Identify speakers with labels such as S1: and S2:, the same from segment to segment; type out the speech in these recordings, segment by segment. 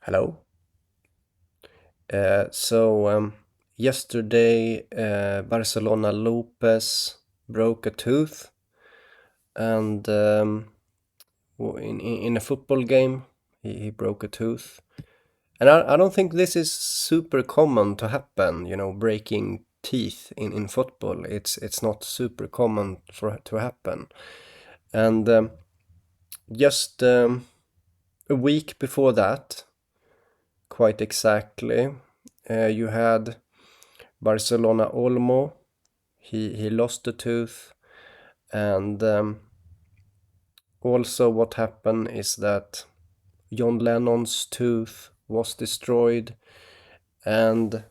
S1: Hello. Yesterday, Barcelona Lopez broke a tooth, and in a football game, he broke a tooth. And I don't think this is super common to happen, breaking teeth in football. It's not super common for to happen. And just a week before that, quite exactly, you had Barcelona Olmo. He lost a tooth, and also what happened is that John Lennon's tooth was destroyed, and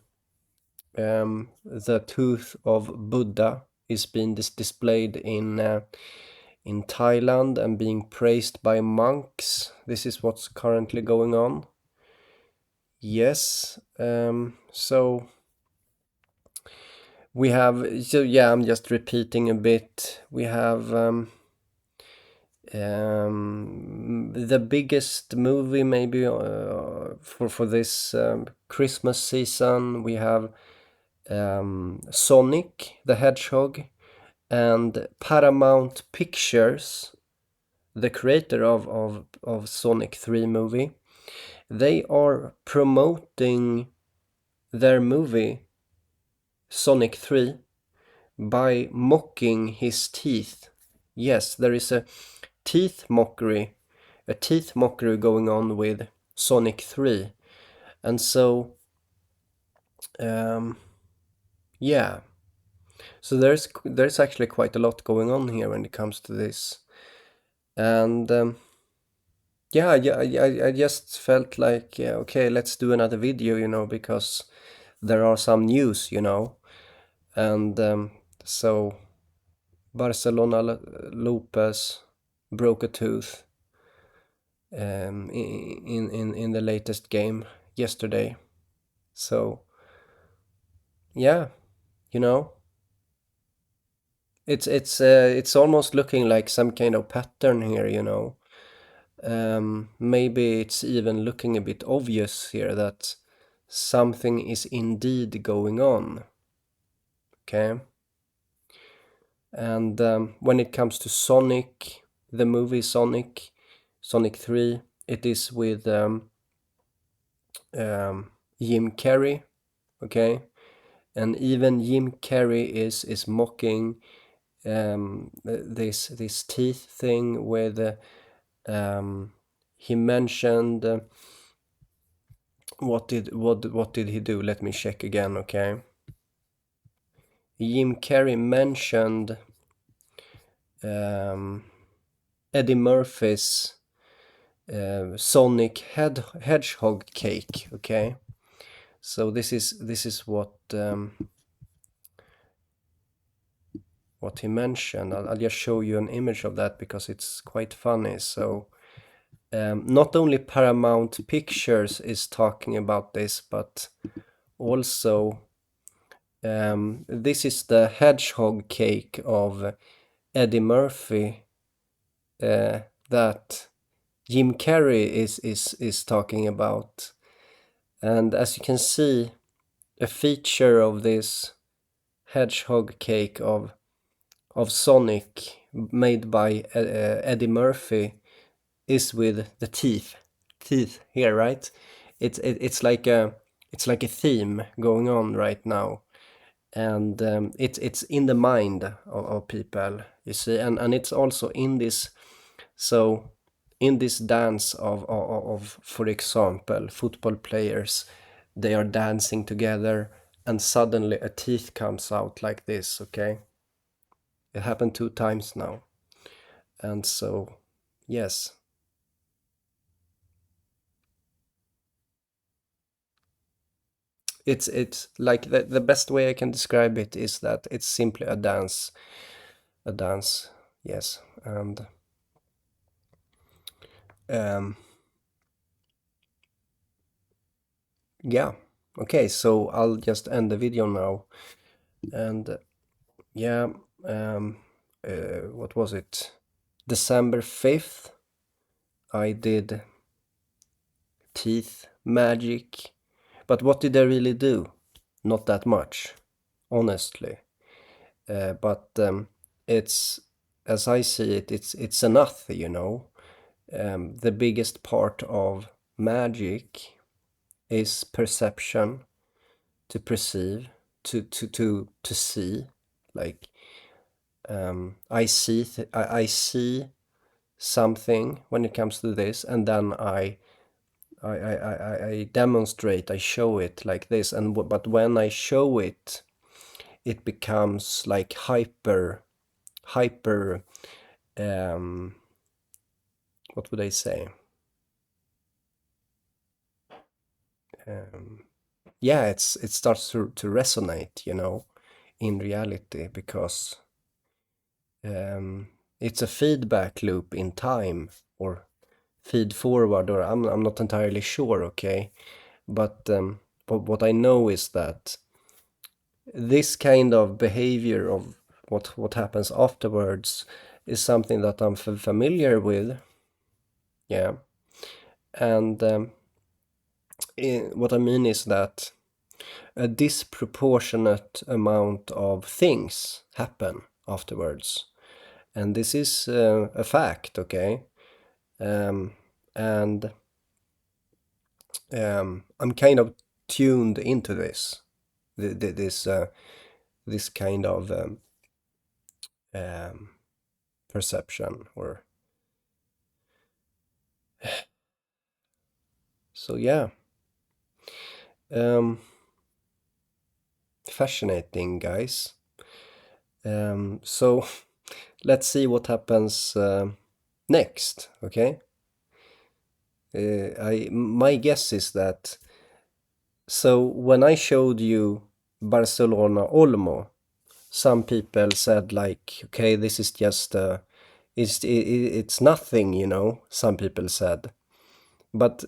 S1: the tooth of Buddha is being displayed in Thailand and being praised by monks. This is what's currently going on. Yes. So we have. So yeah, I'm just repeating a bit. We have. The biggest movie maybe for this Christmas season, we have Sonic the Hedgehog, and Paramount Pictures, the creator of Sonic 3 movie. They are promoting their movie Sonic 3 by mocking his teeth. Yes, there is a teeth mockery going on with Sonic 3. And so yeah. So there's actually quite a lot going on here when it comes to this. And yeah, I just felt like, yeah, okay, let's do another video, because there are some news, And so Barcelona Lopez broke a tooth in the latest game yesterday. So yeah, you know, it's almost looking like some kind of pattern here, Maybe it's even looking a bit obvious here that something is indeed going on. Okay. And when it comes to Sonic, the movie Sonic 3, it is with Jim Carrey, okay? And even Jim Carrey is mocking this teeth thing with he mentioned what did he do? Let me check again, okay? Jim Carrey mentioned Eddie Murphy's Sonic Hedgehog cake, okay? So this is what he mentioned. I'll just show you an image of that because it's quite funny. So not only Paramount Pictures is talking about this, but also this is the hedgehog cake of Eddie Murphy that Jim Carrey is talking about. And as you can see, a feature of this hedgehog cake of Sonic made by Eddie Murphy is with the teeth here, right? It's like a theme going on right now, and it's in the mind of people, you see, and it's also in this. So in this dance of for example football players, they are dancing together and suddenly a teeth comes out like this, okay? It happened 2 times now. And so yes, it's like the best way I can describe it is that it's simply a dance. Yes. And um yeah, okay, so I'll just end the video now. And yeah, what was it, December 5th, I did teeth magic. But what did they really do? Not that much, honestly. But it's, as I see it, it's enough, you know. The biggest part of magic is perception, to perceive, to see. Like I see something when it comes to this, and then I demonstrate, I show it like this, and but when I show it, it becomes like hyper. Um, what would I say? Um, yeah, it starts to resonate, you know, in reality, because um, it's a feedback loop in time, or feed forward, or I'm not entirely sure, okay? But what I know is that this kind of behavior of what happens afterwards is something that I'm familiar with, yeah. And what I mean is that a disproportionate amount of things happen afterwards, and this is a fact, okay? Um, and I'm kind of tuned into this kind of um, perception, or so, yeah. um, Fascinating, guys. So let's see what happens next, okay? My guess is that, so when I showed you Barcelona Olmo, some people said like, okay, this is just it's nothing, you know, some people said. But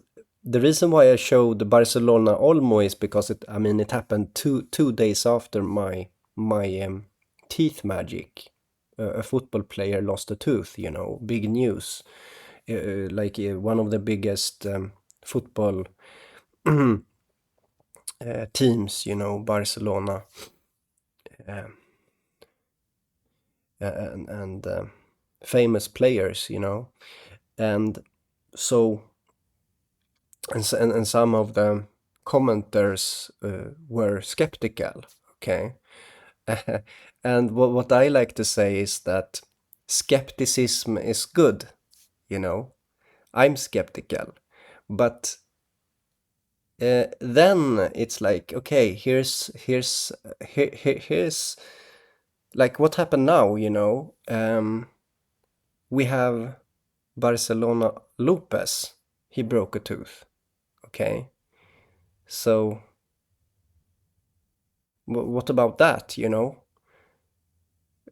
S1: the reason why I showed Barcelona Olmo is because it happened two days after my teeth magic. A football player lost a tooth, you know, big news. One of the biggest football teams, you know, Barcelona, uh, and famous players, you know, and so and some of the commenters were skeptical, okay. And what I like to say is that skepticism is good, you know. I'm skeptical, but then it's like, okay, here's like what happened now, you know. We have Barcelona Lopez, he broke a tooth, okay. So what about that, you know?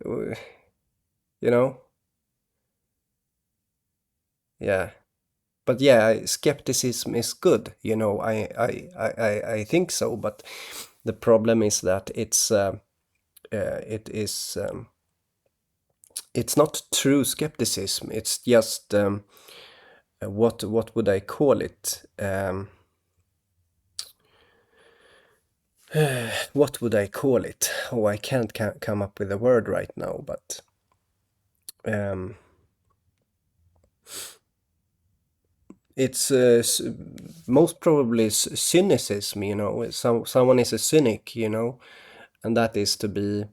S1: Uh, you know, yeah. But yeah, skepticism is good, you know. I think so, but the problem is that it is it's not true skepticism. It's just what would I call it? What would I call it? Oh, I can't come up with a word right now, but um, it's most probably cynicism, you know. Someone is a cynic, you know, and that is to be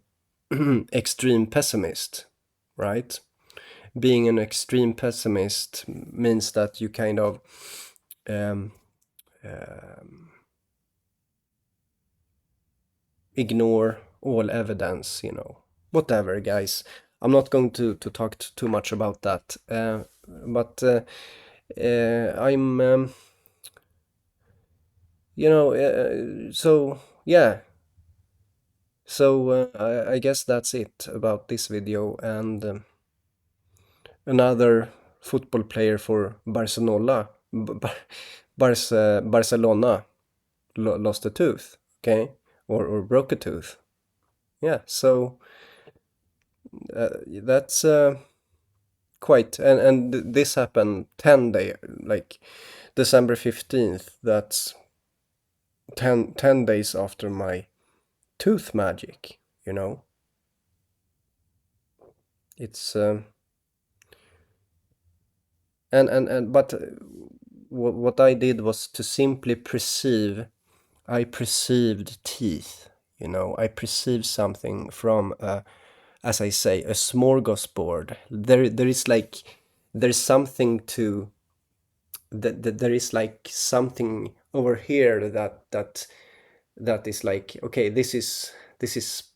S1: extreme pessimist, right? Being an extreme pessimist means that you kind of um, ignore all evidence, you know. Whatever, guys. I'm not going to talk too much about that. But I'm, so yeah. So I guess that's it about this video. And another football player for Barcelona, Barcelona lost a tooth, okay, or broke a tooth. Yeah, so that's quite. And this happened 10 day, like December 15th. That's 10 days after my tooth magic. You know, it's and but what I did was to simply perceive. I perceived teeth. You know, I perceived something from, as I say, a smorgasbord. There is like, there's something to that. There is like something over here that is like, okay, this is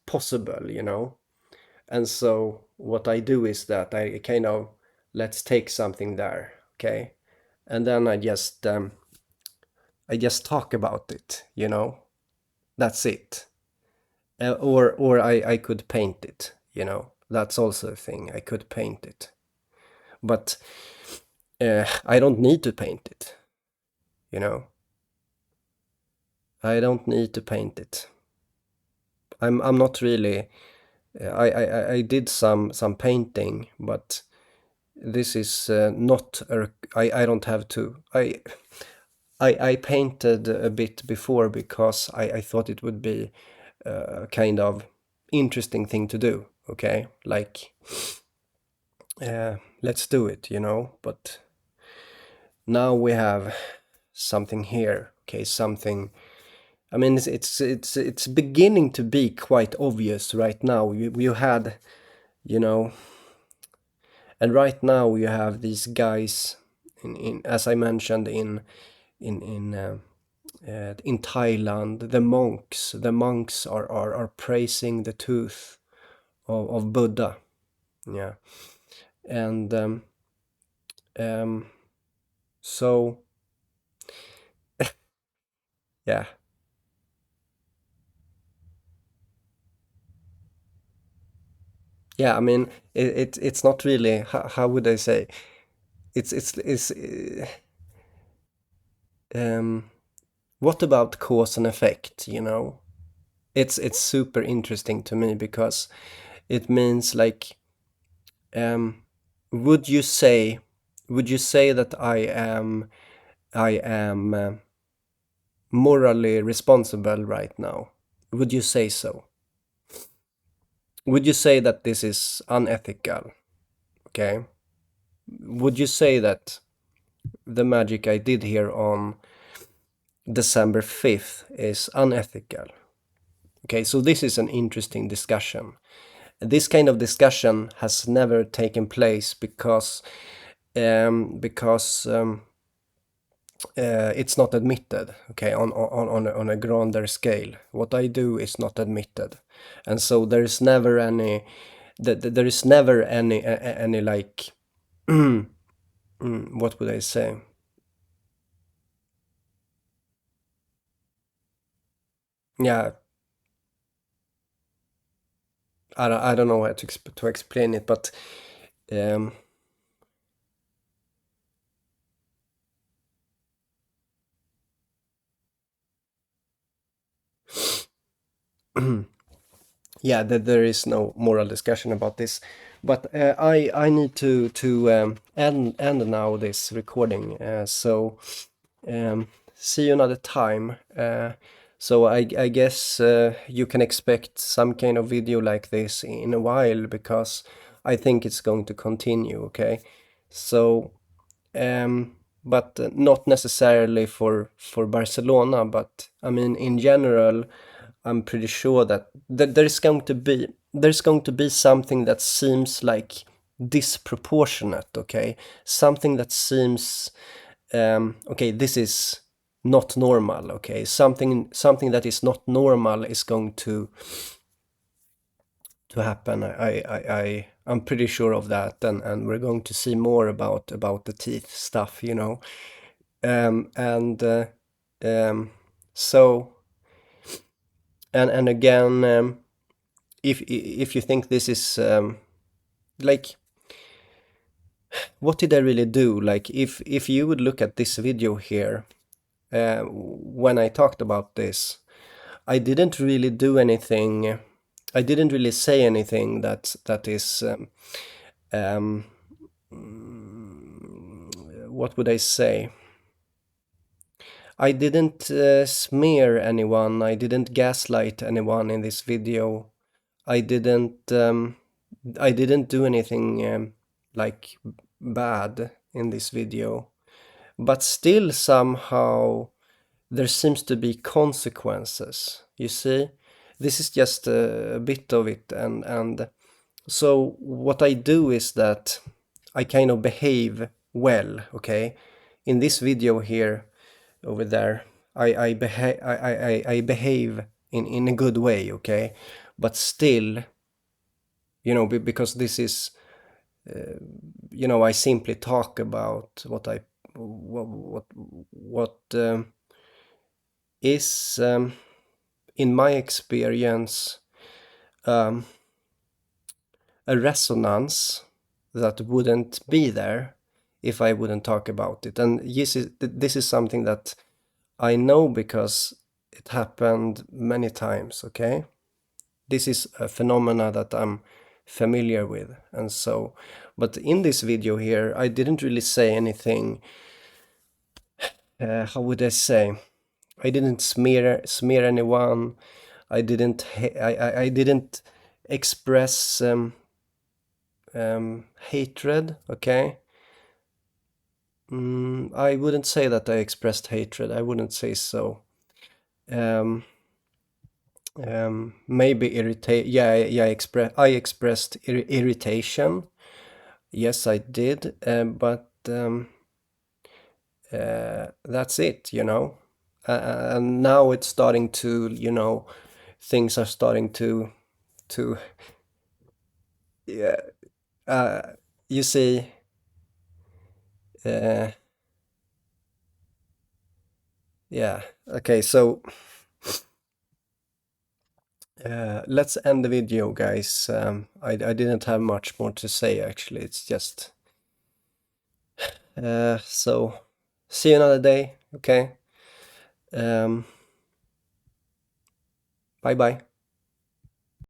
S1: possible. You know, and so what I do is that I kind of, let's take something there, okay, and then I just talk about it. You know, that's it. Or I could paint it, you know. That's also a thing. I could paint it. But I don't need to paint it, you know. I don't need to paint it. I'm not really. I did some painting, but this is not a. I don't have to. I painted a bit before because I thought it would be a kind of interesting thing to do. Okay, like let's do it, you know. But now we have something here. Okay, something. I mean, it's beginning to be quite obvious right now. You had, you know, and right now you have these guys in as I mentioned in Thailand, the monks are praising the tooth of Buddha. Yeah, and um, so yeah, yeah. I mean, it's not really. How would I say? It's um. What about cause and effect? You know, it's super interesting to me because it means like, um, would you say, would you say that I am morally responsible right now? Would you say so? Would you say that this is unethical? Okay. Would you say that the magic I did here on December 5th is unethical? Okay, so this is an interesting discussion. This kind of discussion has never taken place because it's not admitted. Okay, on a grander scale, what I do is not admitted, and so there is never any. There is never any like what would I say? Yeah, I don't know how to explain it, but um, yeah, there is no moral discussion about this. But I need to end now this recording. So see you another time. So I guess you can expect some kind of video like this in a while because I think it's going to continue. Okay, so but not necessarily for Barcelona, but I mean in general, I'm pretty sure that there's going to be something that seems like disproportionate. Okay, something that seems okay. This is not normal. Okay, something that is not normal is going to happen. I'm pretty sure of that, and we're going to see more about the teeth stuff. You know, and um, so and again, if you think this is like, what did I really do? Like, if you would look at this video here, when I talked about this, I didn't really do anything. I didn't really say anything that is what would I say? I didn't smear anyone. I didn't gaslight anyone in this video. I didn't. I didn't do anything like bad in this video. But still, somehow, there seems to be consequences. You see, this is just a bit of it, and so what I do is that I kind of behave well. Okay, in this video here, over there, I behave in a good way. Okay, but still, because this is, I simply talk about what is, in my experience, um, a resonance that wouldn't be there if I wouldn't talk about it. And this is something that I know because it happened many times. Okay, this is a phenomena that I'm familiar with, and so. But in this video here, I didn't really say anything. How would I say? I didn't smear anyone. I didn't express hatred. Okay. I wouldn't say that I expressed hatred. I wouldn't say so. Maybe irritate. Yeah, yeah. I expressed irritation. Yes, I did. But that's it. And now it's starting to. Things are starting to. Yeah. You see. Uh, yeah. Okay. So. Let's end the video, guys. I didn't have much more to say, actually. It's just. So, see you another day, okay? Bye bye.